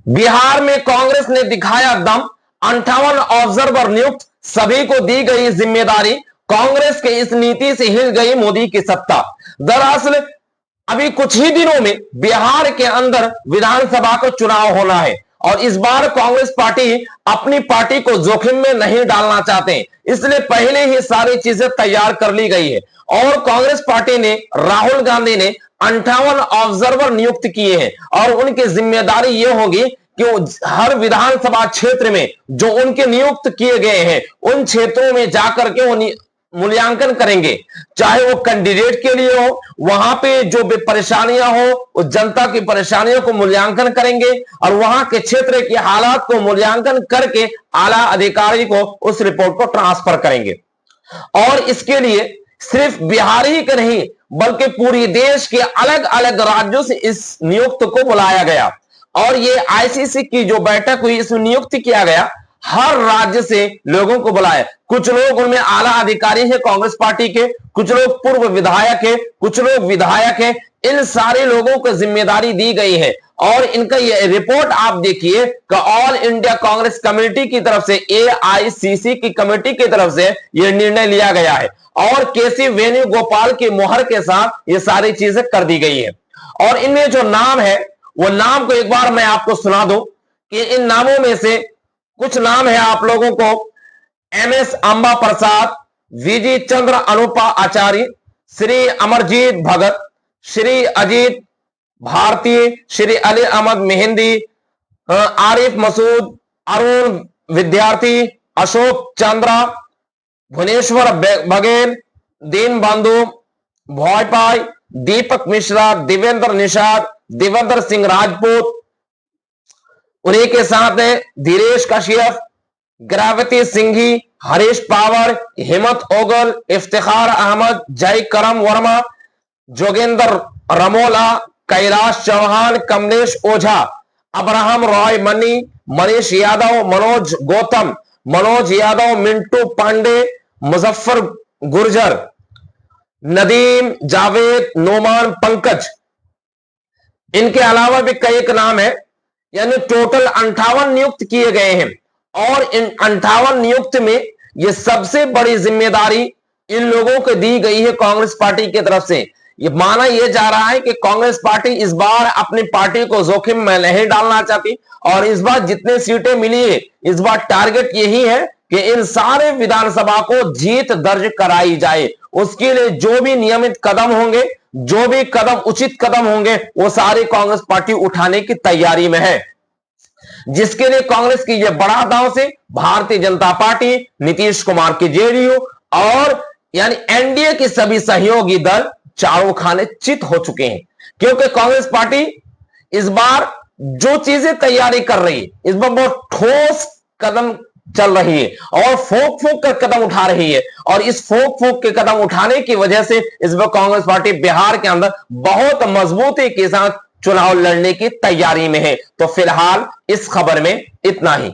बिहार में कांग्रेस ने दिखाया दम, 58 ऑब्जर्वर नियुक्त, सभी को दी गई जिम्मेदारी। कांग्रेस के इस नीति से हिल गई मोदी की सत्ता। दरअसल अभी कुछ ही दिनों में बिहार के अंदर विधानसभा का चुनाव होना है और इस बार कांग्रेस पार्टी अपनी पार्टी को जोखिम में नहीं डालना चाहते, इसलिए पहले ही सारी चीजें तैयार कर ली गई है। और कांग्रेस पार्टी ने, राहुल गांधी ने 58 ऑब्जर्वर नियुक्त किए हैं और उनकी जिम्मेदारी यह होगी कि हर विधानसभा क्षेत्र में जो उनके नियुक्त किए गए हैं उन क्षेत्रों में जाकर के वो मूल्यांकन करेंगे, चाहे वो कैंडिडेट के लिए हो, वहां पे जो भी परेशानियां हो उस जनता की परेशानियों को मूल्यांकन करेंगे और वहां के क्षेत्र के हालात को मूल्यांकन करके आला अधिकारी को उस रिपोर्ट को ट्रांसफर करेंगे। और इसके लिए सिर्फ बिहार ही के नहीं बल्कि पूरी देश के अलग अलग राज्यों से इस नियुक्त को बुलाया गया और ये आईसीसी की जो बैठक हुई इसमें नियुक्त किया गया, हर राज्य से लोगों को बुलाया। कुछ लोग उनमें आला अधिकारी हैं कांग्रेस पार्टी के, कुछ लोग पूर्व विधायक है, कुछ लोग विधायक है, इन सारे लोगों को जिम्मेदारी दी गई है। और इनका ये रिपोर्ट आप देखिए कि ऑल इंडिया कांग्रेस कमेटी की तरफ से, एआईसीसी की कमेटी की तरफ से यह निर्णय लिया गया है और केसी वेणुगोपाल की मोहर के साथ ये सारी चीजें कर दी गई है। और इनमें जो नाम है वो नाम को एक बार मैं आपको सुना दूं कि इन नामों में से कुछ नाम है आप लोगों को: एमएस अंबा प्रसाद, वीजी चंद्र अनुपा आचार्य, श्री अमरजीत भगत, श्री अजीत भारतीय, श्री अली अहमद मेहंदी, आरिफ मसूद, अरुण विद्यार्थी, अशोक चंद्रा, भुवनेश्वर बघेल, दीन बंधु भोपाई, दीपक मिश्रा, देवेंद्र निषाद, देवेंद्र सिंह राजपूत, उन्हीं के साथ है धीरेश कश्यप, ग्रावती सिंघी, हरीश पावर, हिम्मत ओगल, इफ्तिखार अहमद, जय करम वर्मा, जोगेंद्र रमोला, कैलाश चौहान, कमलेश ओझा, अब्राहम रॉय मनी, मनीष यादव, मनोज गौतम, मनोज यादव, मिंटू पांडे, मुजफ्फर गुर्जर, नदीम जावेद, नोमान पंकज। इनके अलावा भी कई एक नाम है, यानी टोटल 58 नियुक्त किए गए हैं। और इन 58 नियुक्त में ये सबसे बड़ी जिम्मेदारी इन लोगों को दी गई है कांग्रेस पार्टी की तरफ से। ये माना यह जा रहा है कि कांग्रेस पार्टी इस बार अपनी पार्टी को जोखिम में नहीं डालना चाहती और इस बार जितने सीटें मिली है इस बार टारगेट यही है कि इन सारे विधानसभा को जीत दर्ज कराई जाए। उसके लिए जो भी नियमित कदम होंगे, जो भी कदम उचित कदम होंगे, वो सारी कांग्रेस पार्टी उठाने की तैयारी में है, जिसके लिए कांग्रेस की यह बड़ा दांव से भारतीय जनता पार्टी, नीतीश कुमार की जेडीयू और यानी एनडीए के सभी सहयोगी दल चारों खाने चित हो चुके हैं। क्योंकि कांग्रेस पार्टी इस बार जो चीजें तैयारी कर रही है, इस बार बहुत ठोस कदम चल रही है और फोक फोक कर कदम उठा रही है और इस फोक फोक के कदम उठाने की वजह से इस बार कांग्रेस पार्टी बिहार के अंदर बहुत मजबूती के साथ चुनाव लड़ने की तैयारी में है। तो फिलहाल इस खबर में इतना ही।